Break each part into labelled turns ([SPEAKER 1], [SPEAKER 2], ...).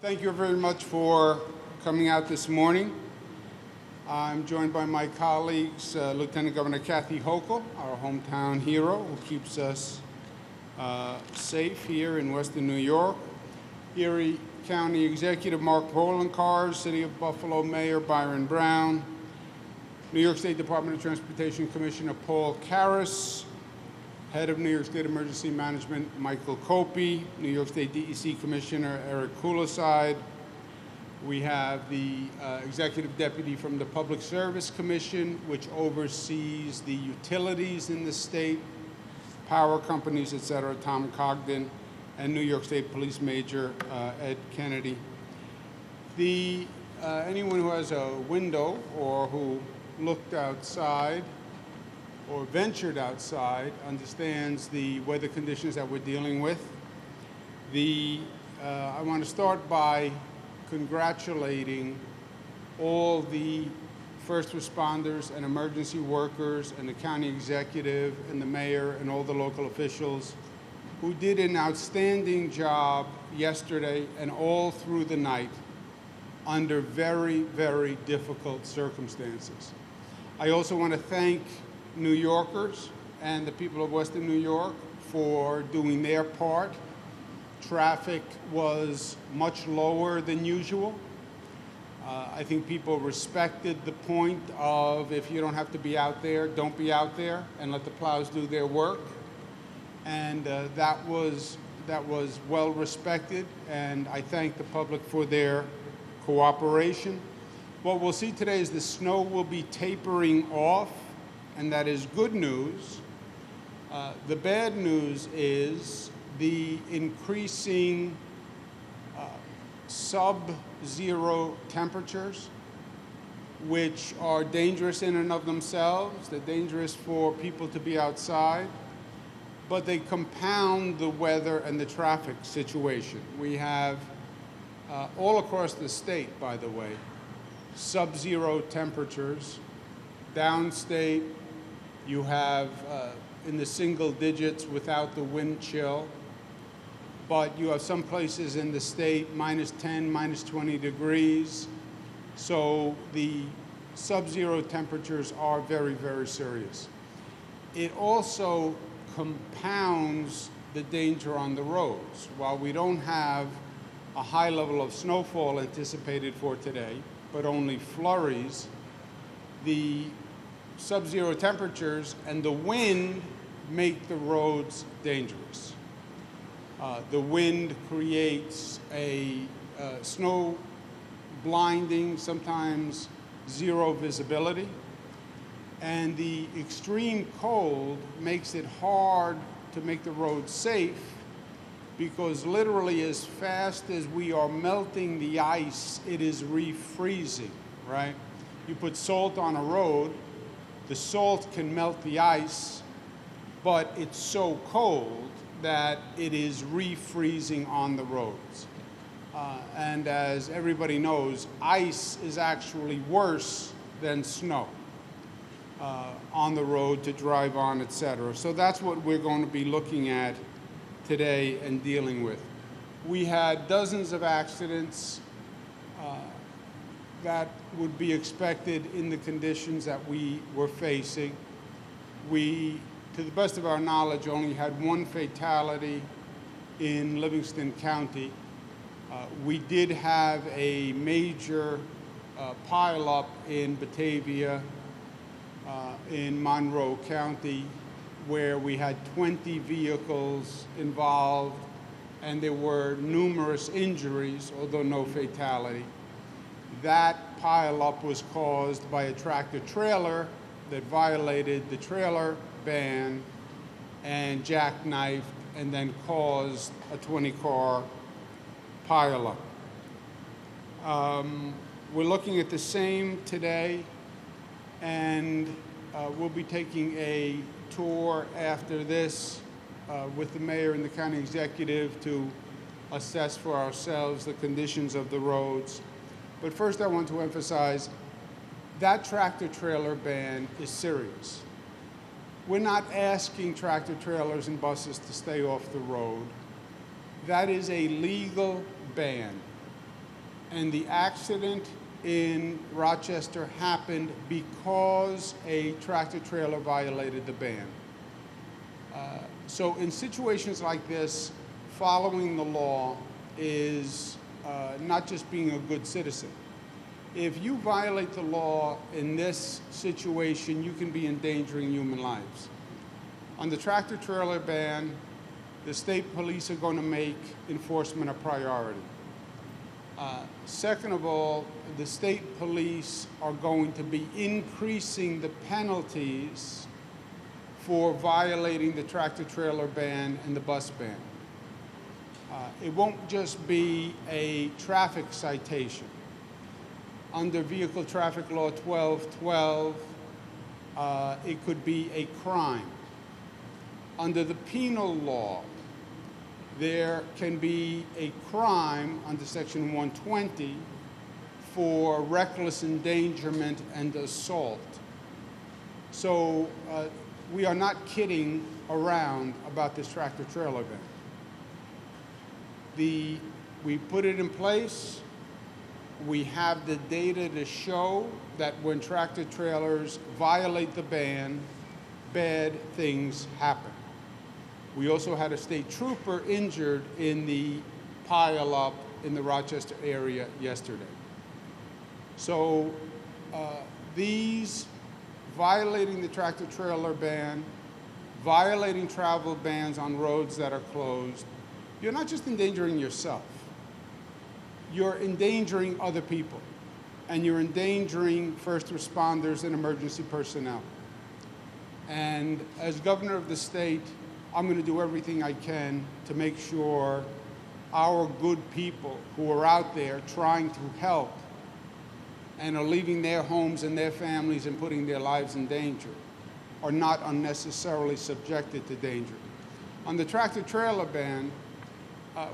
[SPEAKER 1] Thank you very much for coming out this morning. I'm joined by my colleagues, Lieutenant Governor Kathy Hochul, our hometown hero, who keeps us safe here in Western New York. Erie County Executive Mark Poloncarz, City of Buffalo Mayor Byron Brown, New York State Department of Transportation Commissioner Paul Karras, Head of New York State Emergency Management Michael Copey, New York State DEC Commissioner Eric Kuliside. We have the Executive Deputy from the Public Service Commission, which oversees the utilities in the state, power companies, et cetera, Tom Cogden, and New York State Police Major Ed Kennedy. Anyone who has a window or who looked outside or ventured outside understands the weather conditions that we're dealing with. I want to start by congratulating all the first responders and emergency workers and the county executive and the mayor and all the local officials who did an outstanding job yesterday and all through the night under very, very difficult circumstances. I also want to thank New Yorkers and the people of Western New York for doing their part. Traffic was much lower than usual. I think people respected the point of if you don't have to be out there, don't be out there, and let the plows do their work. And that was well respected, and I thank the public for their cooperation. What we'll see today is the snow will be tapering off, and that is good news. The bad news is the increasing sub-zero temperatures, which are dangerous in and of themselves. They're dangerous for people to be outside, but they compound the weather and the traffic situation. We have all across the state, by the way, sub-zero temperatures. Downstate, you have in the single digits without the wind chill, but you have some places in the state minus 10, minus 20 degrees. So the sub-zero temperatures are very, very serious. It also compounds the danger on the roads. While we don't have a high level of snowfall anticipated for today, but only flurries, the sub-zero temperatures and the wind make the roads dangerous. The wind creates a snow blinding, sometimes zero visibility, and the extreme cold makes it hard to make the roads safe, because literally as fast as we are melting the ice, it is refreezing, right? You put salt on a road, the salt can melt the ice, but it's so cold that it is refreezing on the roads. And as everybody knows, ice is actually worse than snow on the road to drive on, et cetera. So that's what we're going to be looking at today and dealing with. We had dozens of accidents that would be expected in the conditions that we were facing. We, to the best of our knowledge, only had one fatality in Livingston County. We did have a major pileup in Batavia, in Monroe County, where we had 20 vehicles involved, and there were numerous injuries, although no fatality. That pileup was caused by a tractor-trailer that violated the trailer ban and jackknifed and then caused a 20-car pileup. We're looking at the same today, and we'll be taking a tour after this with the mayor and the county executive to assess for ourselves the conditions of the roads. But first I want to emphasize that tractor-trailer ban is serious. We're not asking tractor-trailers and buses to stay off the road. That is a legal ban. And the accident in Rochester happened because a tractor trailer violated the ban. So in situations like this, following the law is not just being a good citizen. If you violate the law in this situation, you can be endangering human lives. On the tractor trailer ban, the state police are going to make enforcement a priority. Second of all, the state police are going to be increasing the penalties for violating the tractor trailer ban and the bus ban. It won't just be a traffic citation. Under Vehicle Traffic Law 1212, it could be a crime. Under the penal law, there can be a crime under Section 120 for reckless endangerment and assault. So we are not kidding around about this tractor trailer ban. We put it in place. We have the data to show that when tractor trailers violate the ban, bad things happen. We also had a state trooper injured in the pile-up in the Rochester area yesterday. So these violating the tractor trailer ban, violating travel bans on roads that are closed, you're not just endangering yourself. You're endangering other people, and you're endangering first responders and emergency personnel. And as governor of the state, I'm going to do everything I can to make sure our good people who are out there trying to help and are leaving their homes and their families and putting their lives in danger are not unnecessarily subjected to danger. On the tractor trailer ban,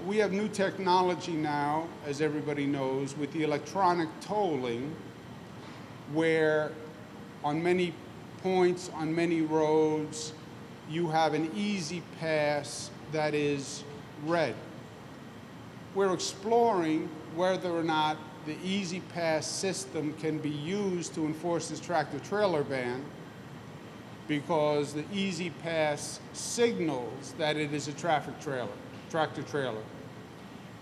[SPEAKER 1] we have new technology now, as everybody knows, with the electronic tolling, where on many points, on many roads, you have an easy pass that is red. We're exploring whether or not the easy pass system can be used to enforce this tractor trailer ban, because the easy pass signals that it is a tractor trailer.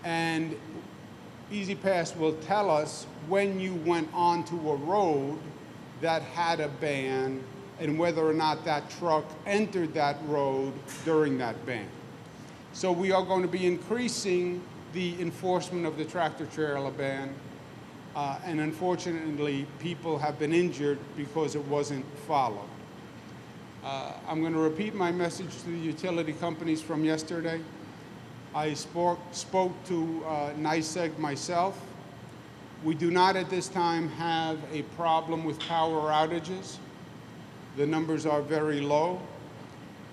[SPEAKER 1] And easy pass will tell us when you went onto a road that had a ban and whether or not that truck entered that road during that ban. So we are going to be increasing the enforcement of the tractor trailer ban, and unfortunately, people have been injured because it wasn't followed. I'm going to repeat my message to the utility companies from yesterday. I spoke to NYSEG myself. We do not at this time have a problem with power outages. The numbers are very low.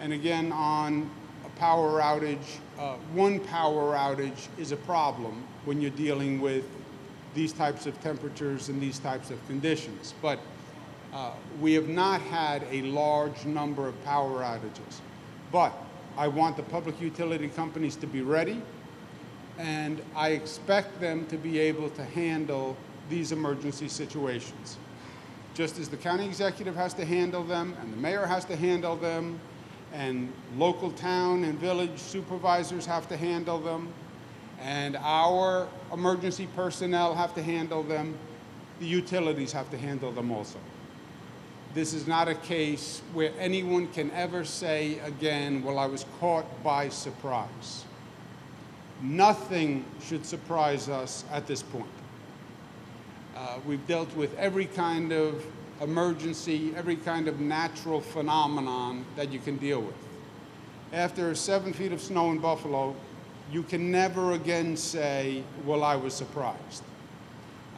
[SPEAKER 1] And again, on a power outage, one power outage is a problem when you're dealing with these types of temperatures and these types of conditions. But we have not had a large number of power outages. But I want the public utility companies to be ready, and I expect them to be able to handle these emergency situations. Just as the county executive has to handle them, and the mayor has to handle them, and local town and village supervisors have to handle them, and our emergency personnel have to handle them, the utilities have to handle them also. This is not a case where anyone can ever say again, well, I was caught by surprise. Nothing should surprise us at this point. We've dealt with every kind of emergency, every kind of natural phenomenon that you can deal with. After 7 feet of snow in Buffalo, you can never again say, well, I was surprised.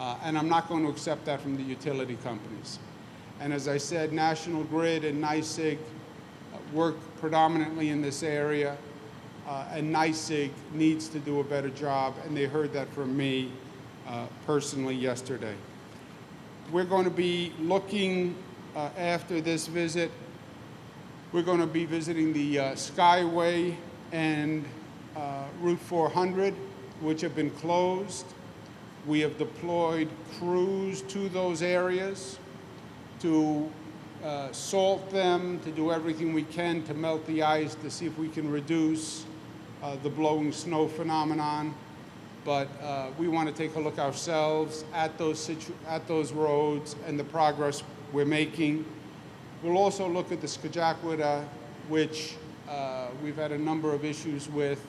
[SPEAKER 1] And I'm not going to accept that from the utility companies. And as I said, National Grid and NYSEG work predominantly in this area, and NYSEG needs to do a better job, and they heard that from me personally yesterday. We're going to be looking after this visit. We're going to be visiting the Skyway and Route 400, which have been closed. We have deployed crews to those areas to salt them, to do everything we can to melt the ice, to see if we can reduce the blowing snow phenomenon. But we want to take a look ourselves at those roads and the progress we're making. We'll also look at the Cheektowaga, which we've had a number of issues with.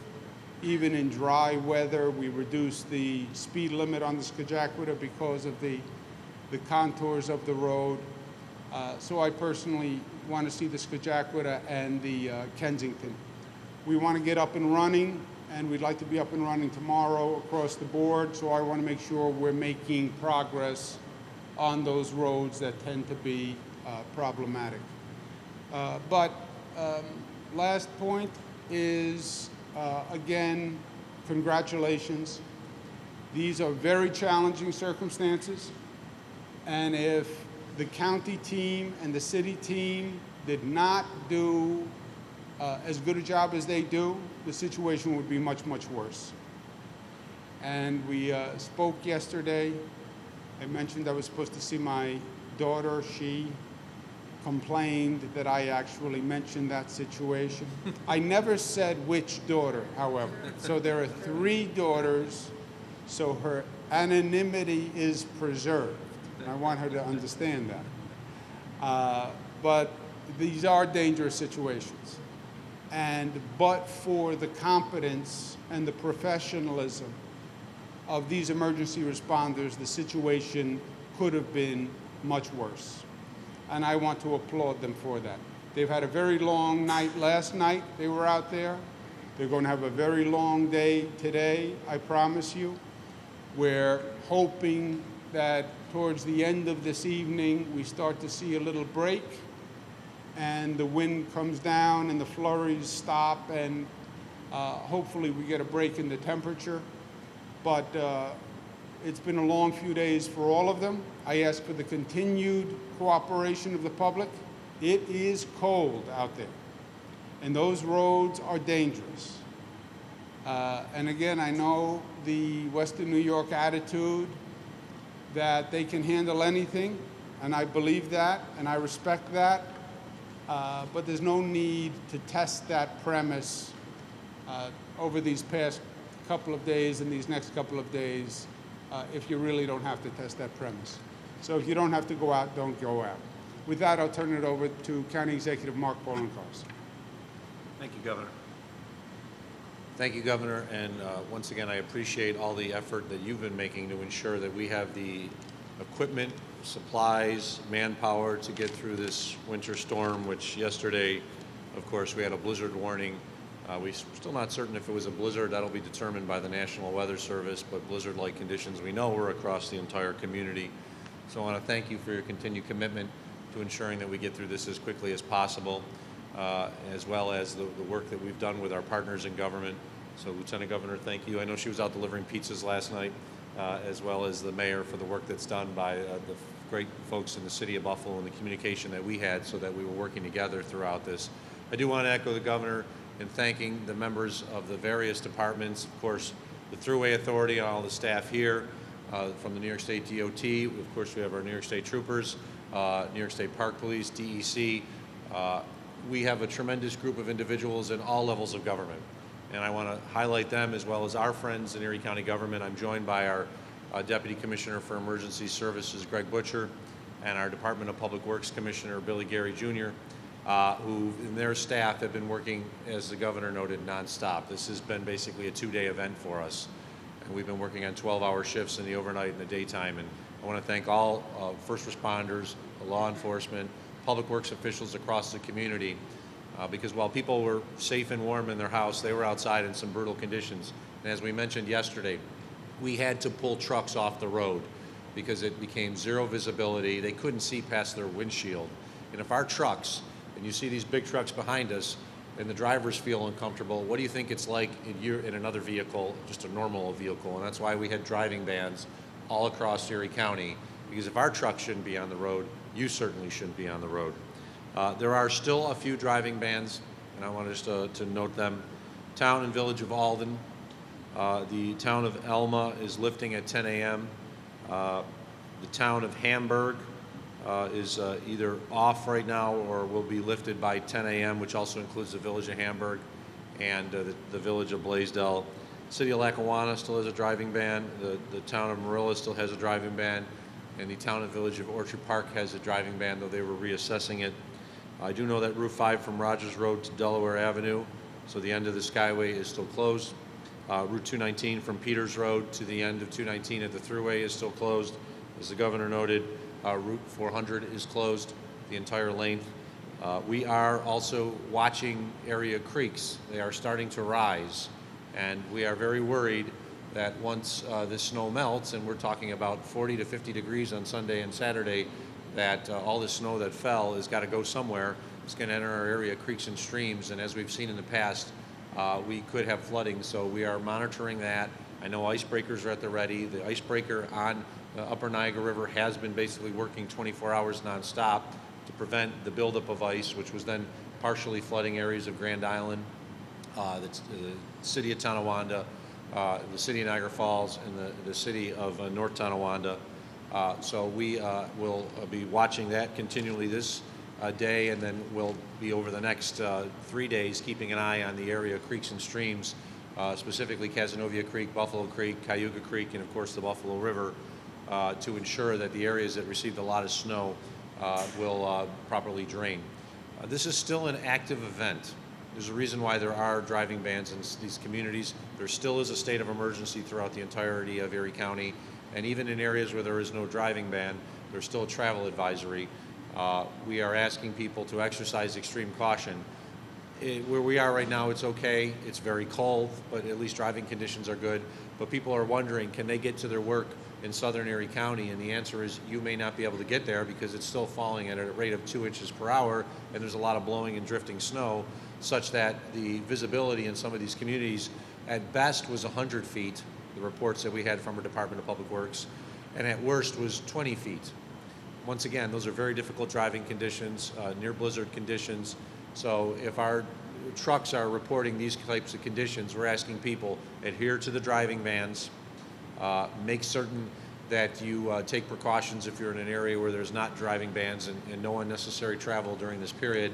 [SPEAKER 1] Even in dry weather, we reduced the speed limit on the Cheektowaga because of the contours of the road. So I personally want to see the Cheektowaga and the Kensington. We want to get up and running, and we'd like to be up and running tomorrow across the board, so I want to make sure we're making progress on those roads that tend to be problematic. Last point is, again, congratulations. These are very challenging circumstances, and if the county team and the city team did not do as good a job as they do, the situation would be much, much worse. And we spoke yesterday. I mentioned I was supposed to see my daughter. She complained that I actually mentioned that situation. I never said which daughter, however. So there are 3 daughters, so her anonymity is preserved. I want her to understand that. But these are dangerous situations. But for the competence and the professionalism of these emergency responders, the situation could have been much worse. And I want to applaud them for that. They've had a very long night last night. They were out there. They're going to have a very long day today, I promise you. We're hoping that towards the end of this evening, we start to see a little break, and the wind comes down and the flurries stop, and hopefully we get a break in the temperature. But it's been a long few days for all of them. I ask for the continued cooperation of the public. It is cold out there, and those roads are dangerous. And again, I know the Western New York attitude that they can handle anything, and I believe that, and I respect that. But there's no need to test that premise over these past couple of days and these next couple of days if you really don't have to test that premise. So if you don't have to go out, don't go out. With that, I'll turn it over to County Executive Mark Poloncarz.
[SPEAKER 2] Thank you, Governor. Thank you, Governor, and once again, I appreciate all the effort that you've been making to ensure that we have the equipment, supplies, manpower to get through this winter storm, which yesterday, of course, we had a blizzard warning. We're still not certain if it was a blizzard. That'll be determined by the National Weather Service, but blizzard-like conditions we know were across the entire community. So I want to thank you for your continued commitment to ensuring that we get through this as quickly as possible, as well as the work that we've done with our partners in government. So Lieutenant Governor, thank you. I know she was out delivering pizzas last night, as well as the mayor for the work that's done by the great folks in the city of Buffalo and the communication that we had so that we were working together throughout this. I do want to echo the governor in thanking the members of the various departments, of course, the Thruway Authority and all the staff here, from the New York State DOT. Of course, we have our New York State Troopers, New York State Park Police, DEC. We have a tremendous group of individuals in all levels of government, and I want to highlight them as well as our friends in Erie County government. I'm joined by our Deputy Commissioner for Emergency Services, Greg Butcher, and our Department of Public Works Commissioner, Billy Gary Jr., who and their staff have been working, as the governor noted, nonstop. This has been basically a 2-day event for us. And we've been working on 12-hour shifts in the overnight and the daytime. And I want to thank all first responders, law enforcement, public works officials across the community, because while people were safe and warm in their house, they were outside in some brutal conditions. And as we mentioned yesterday, we had to pull trucks off the road because it became zero visibility. They couldn't see past their windshield. And if our trucks, and you see these big trucks behind us, and the drivers feel uncomfortable, what do you think it's like in another vehicle, just a normal vehicle? And that's why we had driving bans all across Erie County, because if our trucks shouldn't be on the road, you certainly shouldn't be on the road. There are still a few driving bans, and I want just to note them. Town and Village of Alden, The town of Elma is lifting at 10 a.m. The town of Hamburg is either off right now or will be lifted by 10 a.m., which also includes the village of Hamburg and the village of Blaisdell. City of Lackawanna still has a driving ban. The town of Marilla still has a driving ban. And the town and village of Orchard Park has a driving ban, though they were reassessing it. I do know that Route 5 from Rogers Road to Delaware Avenue, so the end of the Skyway, is still closed. Route 219 from Peters Road to the end of 219 at the Thruway is still closed. As the governor noted, Route 400 is closed the entire length. We are also watching area creeks. They are starting to rise, and we are very worried that once this snow melts, and we're talking about 40 to 50 degrees on Sunday and Saturday, that all the snow that fell has got to go somewhere. It's going to enter our area creeks and streams, and as we've seen in the past, we could have flooding, so we are monitoring that. I know icebreakers are at the ready. The icebreaker on the Upper Niagara River has been basically working 24 hours nonstop to prevent the buildup of ice, which was then partially flooding areas of Grand Island, the city of Tonawanda, the city of Niagara Falls, and the city of North Tonawanda. So we will be watching that continually this day, and then we'll be over the next 3 days keeping an eye on the area creeks and streams, specifically Cazenovia Creek, Buffalo Creek, Cayuga Creek, and of course the Buffalo River, to ensure that the areas that received a lot of snow will properly drain. This is still an active event. There's a reason why there are driving bans in these communities. There still is a state of emergency throughout the entirety of Erie County, and even in areas where there is no driving ban, there's still a travel advisory. We are asking people to exercise extreme caution. Where we are right now, it's okay. It's very cold, but at least driving conditions are good. But people are wondering, can they get to their work in southern Erie County? And the answer is you may not be able to get there because it's still falling at a rate of 2 inches per hour, and there's a lot of blowing and drifting snow, such that the visibility in some of these communities at best was 100 feet, the reports that we had from our Department of Public Works, and at worst was 20 feet. Once again, those are very difficult driving conditions, near blizzard conditions. So if our trucks are reporting these types of conditions, we're asking people adhere to the driving bans, make certain that you take precautions if you're in an area where there's not driving bans, and no unnecessary travel during this period.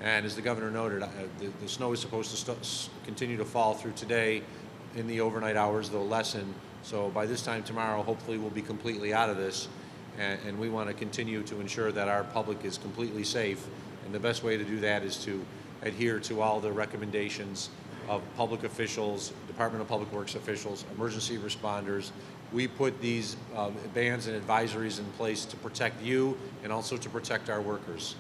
[SPEAKER 2] And as the governor noted, the snow is supposed to continue to fall through today. In the overnight hours, they'll lessen. So by this time tomorrow, hopefully we'll be completely out of this. And we want to continue to ensure that our public is completely safe. And the best way to do that is to adhere to all the recommendations of public officials, Department of Public Works officials, emergency responders. We put these bans and advisories in place to protect you and also to protect our workers.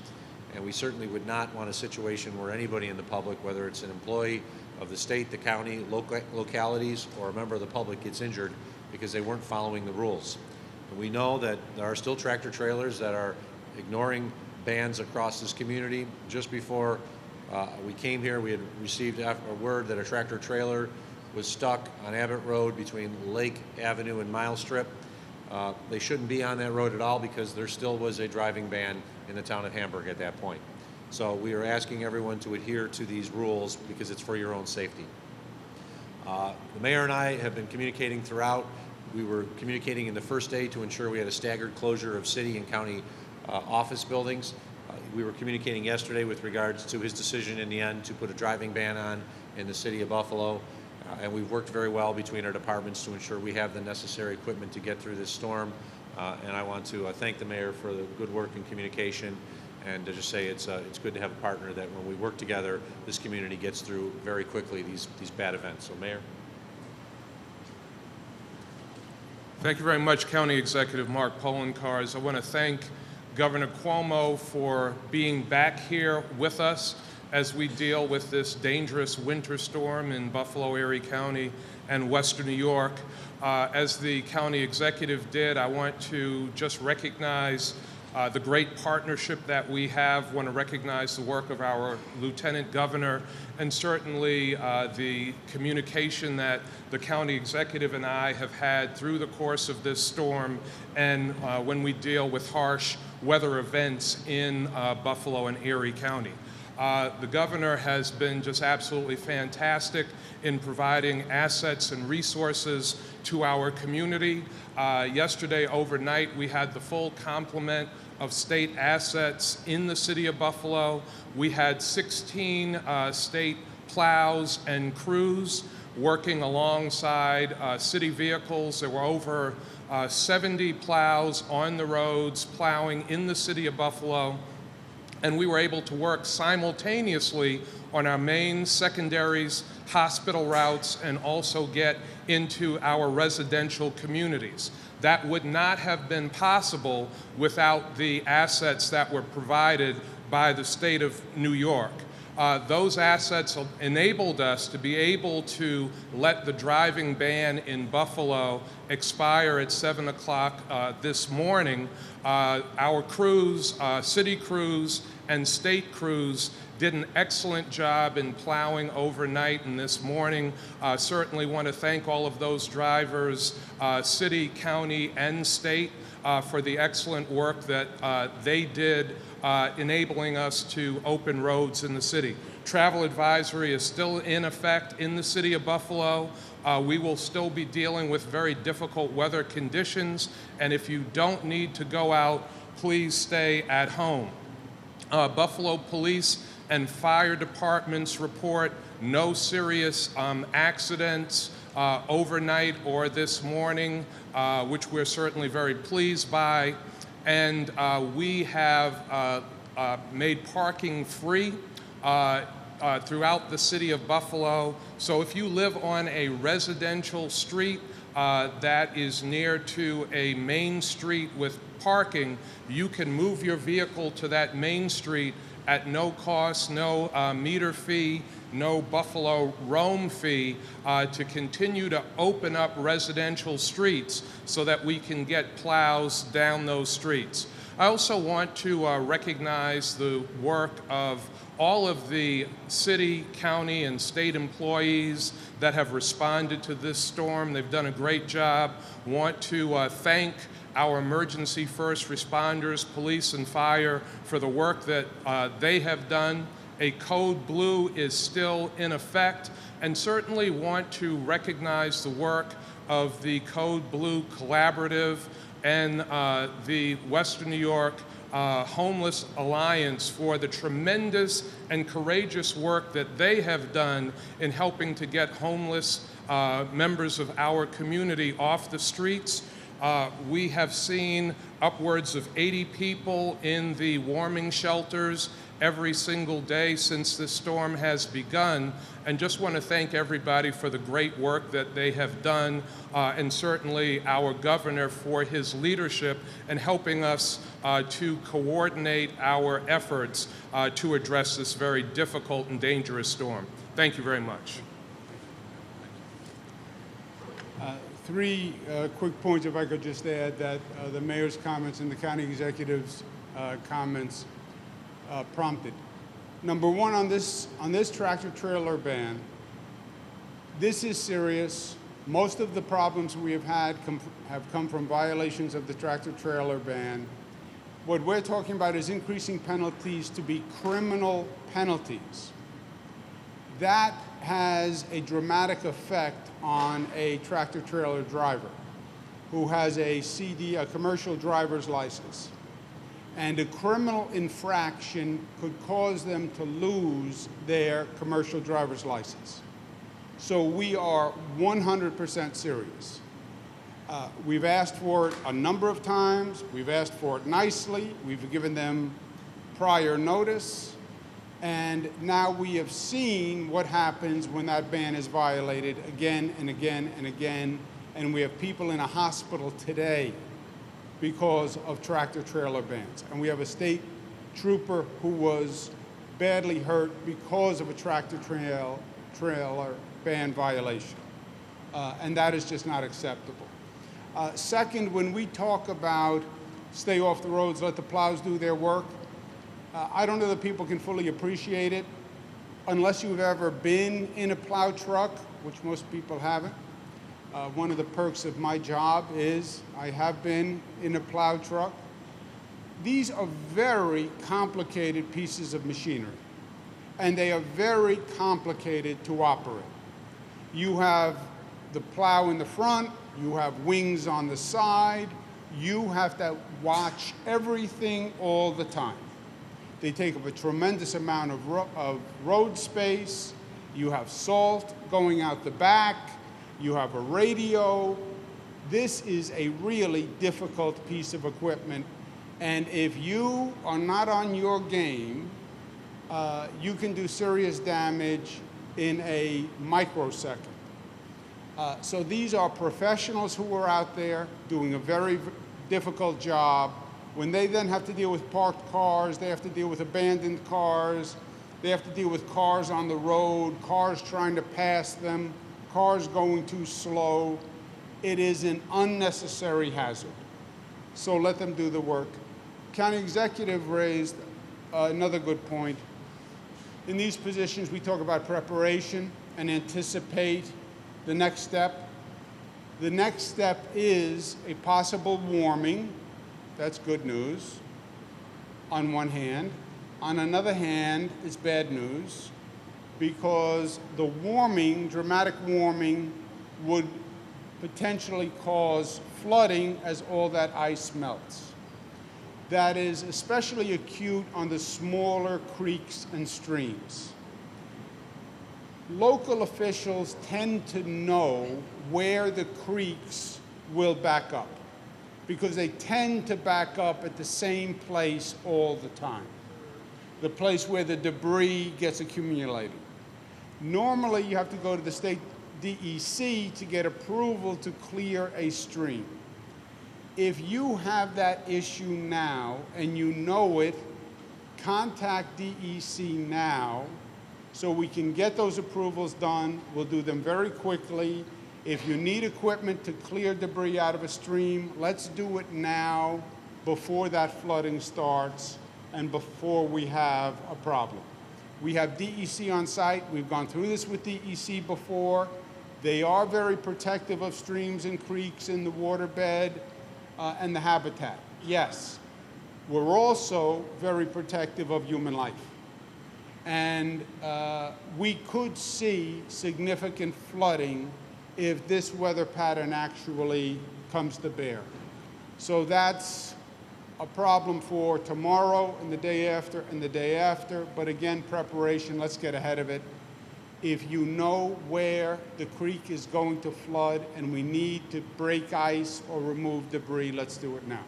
[SPEAKER 2] And we certainly would not want a situation where anybody in the public, whether it's an employee of the state, the county, localities, or a member of the public, gets injured because they weren't following the rules. And we know that there are still tractor trailers that are ignoring bans across this community. Just before we came here, we had received a word that a tractor trailer was stuck on Abbott Road between Lake Avenue and Mile Strip. They shouldn't be on that road at all because there still was a driving ban in the town of Hamburg at that point. So we are asking everyone to adhere to these rules because it's for your own safety. The mayor and I have been communicating throughout. We were communicating in the first day to ensure we had a staggered closure of city and county office buildings. We were communicating yesterday with regards to his decision in the end to put a driving ban on in the city of Buffalo. And we've worked very well between our departments to ensure we have the necessary equipment to get through this storm. And I want to thank the mayor for the good work in communication, and to just say it's good to have a partner that when we work together, this community gets through very quickly these bad events. So, Mayor.
[SPEAKER 3] Thank you very much, County Executive Mark Poloncarz. I want to thank Governor Cuomo for being back here with us as we deal with this dangerous winter storm in Buffalo, Erie County, and Western New York. As the county executive did, I want to just recognize the great partnership that we have. I want to recognize the work of our Lieutenant Governor, and certainly the communication that the county executive and I have had through the course of this storm, and when we deal with harsh weather events in Buffalo and Erie County. The governor has been just absolutely fantastic in providing assets and resources to our community. Yesterday overnight, we had the full complement of state assets in the city of Buffalo. We had 16 state plows and crews working alongside city vehicles. There were over 70 plows on the roads plowing in the city of Buffalo, and we were able to work simultaneously on our main secondaries, hospital routes, and also get into our residential communities. That would not have been possible without the assets that were provided by the state of New York. Those assets enabled us to be able to let the driving ban in Buffalo expire at 7 o'clock this morning. Our crews, city crews and state crews, did an excellent job in plowing overnight and this morning. Certainly want to thank all of those drivers, city, county, and state, for the excellent work that they did enabling us to open roads in the city. Travel advisory is still in effect in the city of Buffalo. We will still be dealing with very difficult weather conditions, and if you don't need to go out, please stay at home. Buffalo Police and Fire Departments report no serious accidents overnight or this morning, which we're certainly very pleased by. And we have made parking free throughout the city of Buffalo. So if you live on a residential street that is near to a main street with parking, you can move your vehicle to that main street at no cost, no meter fee, no Buffalo roam fee, to continue to open up residential streets so that we can get plows down those streets. I also want to recognize the work of all of the city, county, and state employees that have responded to this storm. They've done a great job. Want to thank our emergency first responders, police and fire, for the work that they have done. A Code Blue is still in effect, and certainly want to recognize the work of the Code Blue Collaborative and the Western New York Homeless Alliance for the tremendous and courageous work that they have done in helping to get homeless members of our community off the streets. We have seen upwards of 80 people in the warming shelters every single day since this storm has begun, and just want to thank everybody for the great work that they have done, and certainly our governor for his leadership in helping us to coordinate our efforts to address this very difficult and dangerous storm. Thank you very much.
[SPEAKER 1] Three quick points, if I could just add, that the mayor's comments and the county executive's comments prompted. Number one, on this tractor trailer ban, this is serious. Most of the problems we have had have come from violations of the tractor trailer ban. What we're talking about is increasing penalties to be criminal penalties. That has a dramatic effect on a tractor trailer driver who has a CD, a commercial driver's license. And a criminal infraction could cause them to lose their commercial driver's license. So we are 100% serious. We've asked for it a number of times. We've asked for it nicely. We've given them prior notice. And now we have seen what happens when that ban is violated again and again and again. And we have people in a hospital today because of tractor trailer bans. And we have a state trooper who was badly hurt because of a tractor trailer ban violation. And that is just not acceptable. Second, when we talk about stay off the roads, let the plows do their work, I don't know that people can fully appreciate it unless you've ever been in a plow truck, which most people haven't. One of the perks of my job is I have been in a plow truck. These are very complicated pieces of machinery. and they are very complicated to operate. You have the plow in the front, you have wings on the side, you have to watch everything all the time. They take up a tremendous amount of road space. You have salt going out the back. You have a radio. This is a really difficult piece of equipment. And if you are not on your game, you can do serious damage in a microsecond. So these are professionals who are out there doing a very difficult job. When they then have to deal with parked cars, they have to deal with abandoned cars, they have to deal with cars on the road, cars trying to pass them, cars going too slow. It is an unnecessary hazard. So let them do the work. County Executive raised another good point. In these positions, we talk about preparation and anticipate the next step. The next step is a possible warming. That's good news on one hand. On another hand, it's bad news because the warming, dramatic warming, would potentially cause flooding as all that ice melts. That is especially acute on the smaller creeks and streams. Local officials tend to know where the creeks will back up because they tend to back up at the same place all the time, the place where the debris gets accumulated. Normally, you have to go to the state DEC to get approval to clear a stream. If you have that issue now and you know it, contact DEC now so we can get those approvals done. We'll do them very quickly. If you need equipment to clear debris out of a stream, let's do it now before that flooding starts and before we have a problem. We have DEC on site. We've gone through this with DEC before. They are very protective of streams and creeks in the waterbed and the habitat. Yes, we're also very protective of human life. And we could see significant flooding if this weather pattern actually comes to bear. So that's a problem for tomorrow and the day after and the day after. But again, preparation, let's get ahead of it. If you know where the creek is going to flood and we need to break ice or remove debris, let's do it now.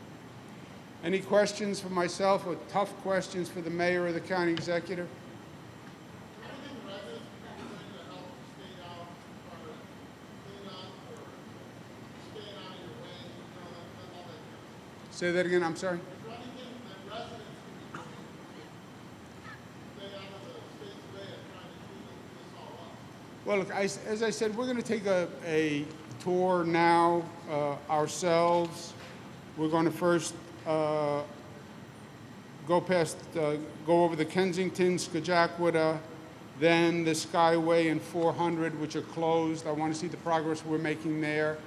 [SPEAKER 1] Any questions for myself or tough questions for the mayor or the county executive? Say that again, I'm sorry. Well, look, as I said, we're going to take a tour now ourselves. We're going to first go over the Kensington, Scajaquada, then the Skyway and 400, which are closed. I want to see the progress we're making there.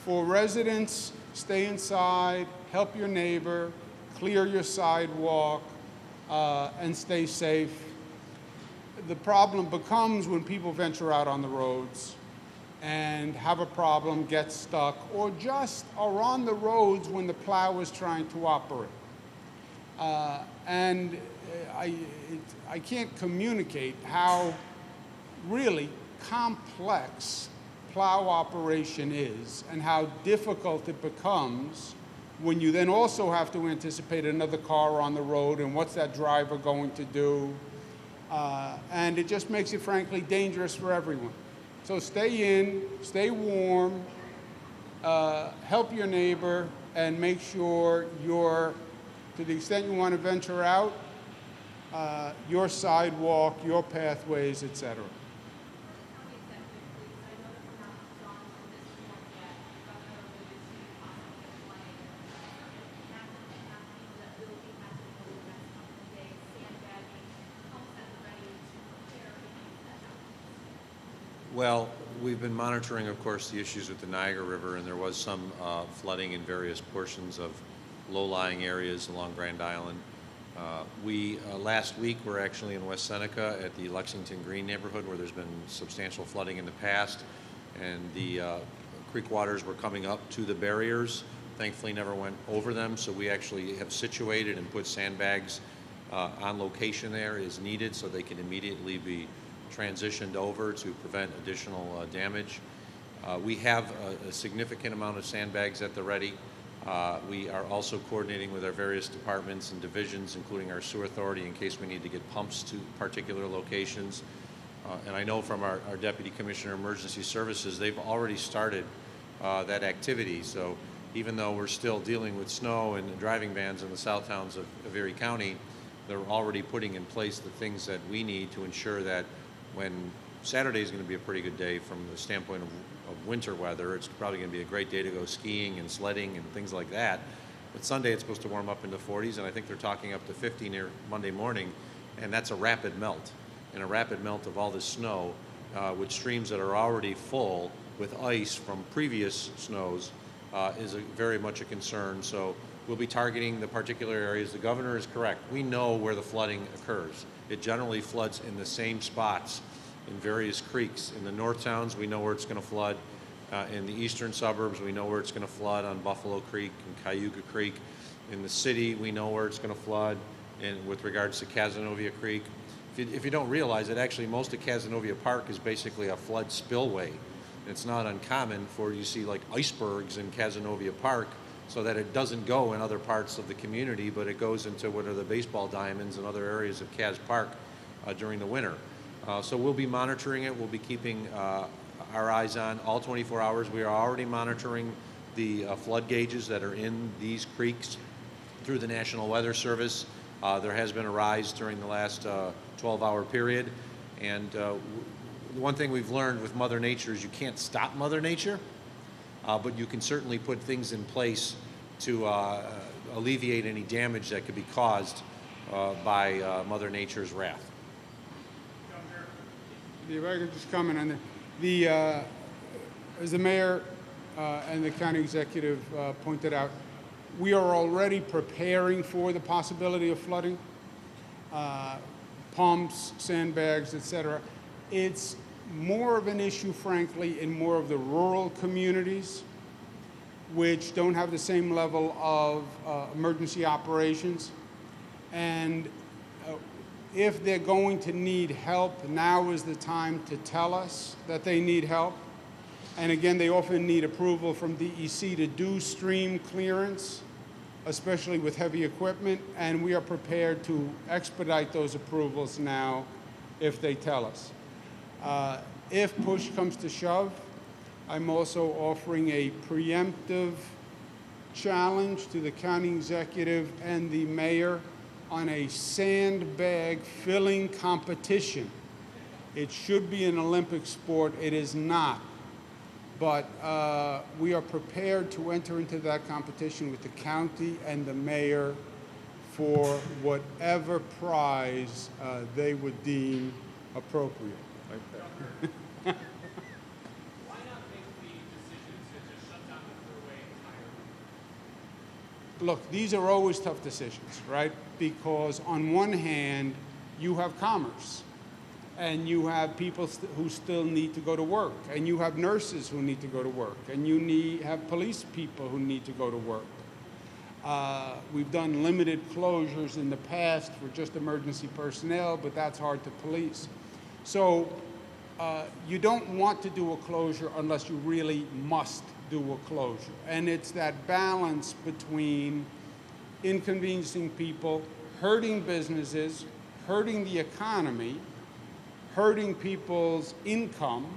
[SPEAKER 1] For residents, stay inside, help your neighbor, clear your sidewalk, and stay safe. The problem becomes when people venture out on the roads and have a problem, get stuck, or just are on the roads when the plow is trying to operate. And I can't communicate how really complex plow operation is and how difficult it becomes when you then also have to anticipate another car on the road and what's that driver going to do. And it just makes it, frankly, dangerous for everyone. So stay in, stay warm, help your neighbor, and make sure to the extent you want to venture out, your sidewalk, your pathways, etc.
[SPEAKER 2] Well, we've been monitoring, of course, the issues with the Niagara River, and there was some flooding in various portions of low-lying areas along Grand Island. Last week, we're actually in West Seneca at the Lexington Green neighborhood where there's been substantial flooding in the past, and the creek waters were coming up to the barriers. Thankfully, never went over them, so we actually have situated and put sandbags on location there as needed so they can immediately be transitioned over to prevent additional damage. We have a significant amount of sandbags at the ready. We are also coordinating with our various departments and divisions, including our sewer authority, in case we need to get pumps to particular locations. And I know from our Deputy Commissioner of Emergency Services, they've already started that activity. So even though we're still dealing with snow and driving bans in the south towns of Erie County, they're already putting in place the things that we need to ensure that when Saturday is going to be a pretty good day from the standpoint of winter weather. It's probably going to be a great day to go skiing and sledding and things like that. But Sunday it's supposed to warm up in the 40s, and I think they're talking up to 50 near Monday morning, and that's a rapid melt. And a rapid melt of all this snow with streams that are already full with ice from previous snows is very much a concern. So we'll be targeting the particular areas. The governor is correct. We know where the flooding occurs. It generally floods in the same spots in various creeks. In the north towns, we know where it's going to flood. In the eastern suburbs, we know where it's going to flood on Buffalo Creek and Cayuga Creek. In the city, we know where it's going to flood and with regards to Cazenovia Creek. If you don't realize it, actually most of Cazenovia Park is basically a flood spillway. It's not uncommon for you see like icebergs in Cazenovia Park so that it doesn't go in other parts of the community, but it goes into what are the baseball diamonds and other areas of Caz Park during the winter. So we'll be monitoring it. We'll be keeping our eyes on all 24 hours. We are already monitoring the flood gauges that are in these creeks through the National Weather Service. There has been a rise during the last 12-hour period. And the one thing we've learned with Mother Nature is you can't stop Mother Nature, but you can certainly put things in place to alleviate any damage that could be caused by Mother Nature's wrath.
[SPEAKER 1] If I could just comment on that. As the mayor and the county executive pointed out, we are already preparing for the possibility of flooding, pumps, sandbags, etc. It's more of an issue, frankly, in more of the rural communities, which don't have the same level of emergency operations. And if they're going to need help, now is the time to tell us that they need help. And again, they often need approval from DEC to do stream clearance, especially with heavy equipment, and we are prepared to expedite those approvals now if they tell us. If push comes to shove, I'm also offering a preemptive challenge to the county executive and the mayor on a sandbag filling competition. It should be an Olympic sport. It is not. But we are prepared to enter into that competition with the county and the mayor for whatever prize they would deem appropriate.
[SPEAKER 4] Why not make the decision to just shut down the thruway entirely?
[SPEAKER 1] Look, these are always tough decisions, right? Because on one hand, you have commerce, and you have people who still need to go to work, and you have nurses who need to go to work, and you have police people who need to go to work. We've done limited closures in the past for just emergency personnel, but that's hard to police. So you don't want to do a closure unless you really must do a closure. And it's that balance between inconveniencing people, hurting businesses, hurting the economy, hurting people's income,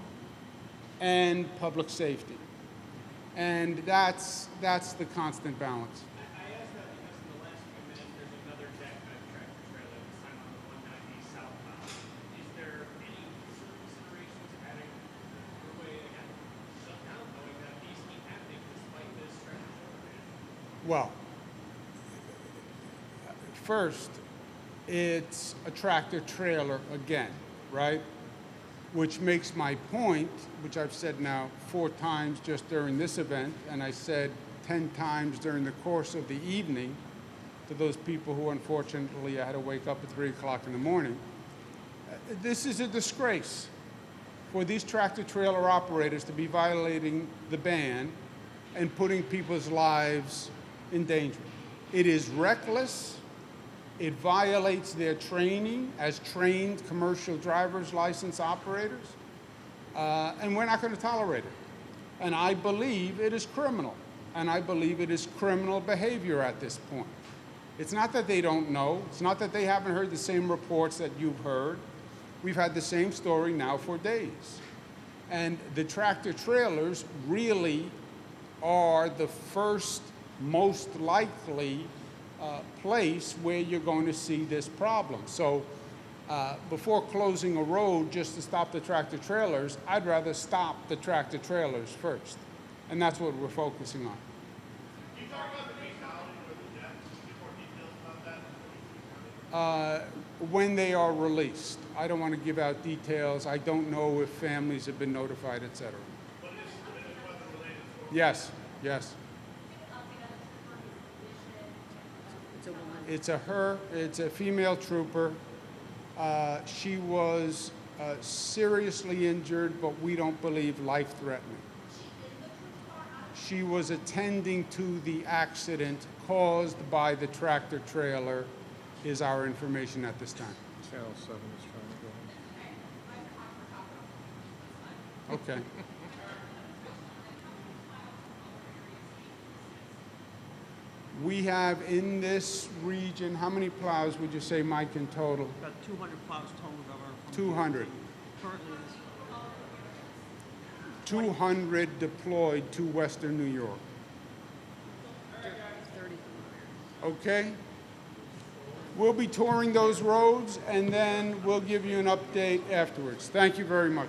[SPEAKER 1] and public safety. And that's the constant balance.
[SPEAKER 4] I asked that because in the last few minutes there's another jackknife tractor trailer, this time on the 190 southbound. Is there any considerations of having the thruway again shut down, knowing that these keep happening despite this stretch of shortage?
[SPEAKER 1] Well, first, it's a tractor trailer again, right? Which makes my point, which I've said now 4 times just during this event, and I said 10 times during the course of the evening, to those people who unfortunately had to wake up at 3 o'clock in the morning. This is a disgrace for these tractor-trailer operators to be violating the ban and putting people's lives in danger. It is reckless. It violates their training as trained commercial driver's license operators, and we're not going to tolerate it. And I believe it is criminal, and I believe it is criminal behavior at this point. It's not that they don't know. It's not that they haven't heard the same reports that you've heard. We've had the same story now for days. And the tractor-trailers really are the first most likely place where you're going to see this problem. So before closing a road just to stop the tractor-trailers, I'd rather stop the tractor-trailers first. And that's what we're focusing on.
[SPEAKER 4] Can you talk about the fatality or the death? Give more details about that?
[SPEAKER 1] When they are released. I don't want to give out details. I don't know if families have been notified, et cetera.
[SPEAKER 4] But this is weather-related.
[SPEAKER 1] Yes, yes. It's a female trooper. She was seriously injured, but we don't believe life-threatening. She was attending to the accident caused by the tractor trailer, is our information at this time.
[SPEAKER 3] Channel 7 is trying to go in.
[SPEAKER 1] Okay. We have in this region, how many plows would you say, Mike, in total?
[SPEAKER 5] About 200 plows total, Governor.
[SPEAKER 1] 200.
[SPEAKER 5] Currently, this
[SPEAKER 1] 200 deployed to Western New York.
[SPEAKER 5] 30.
[SPEAKER 1] Okay? We'll be touring those roads, and then we'll give you an update afterwards. Thank you very much.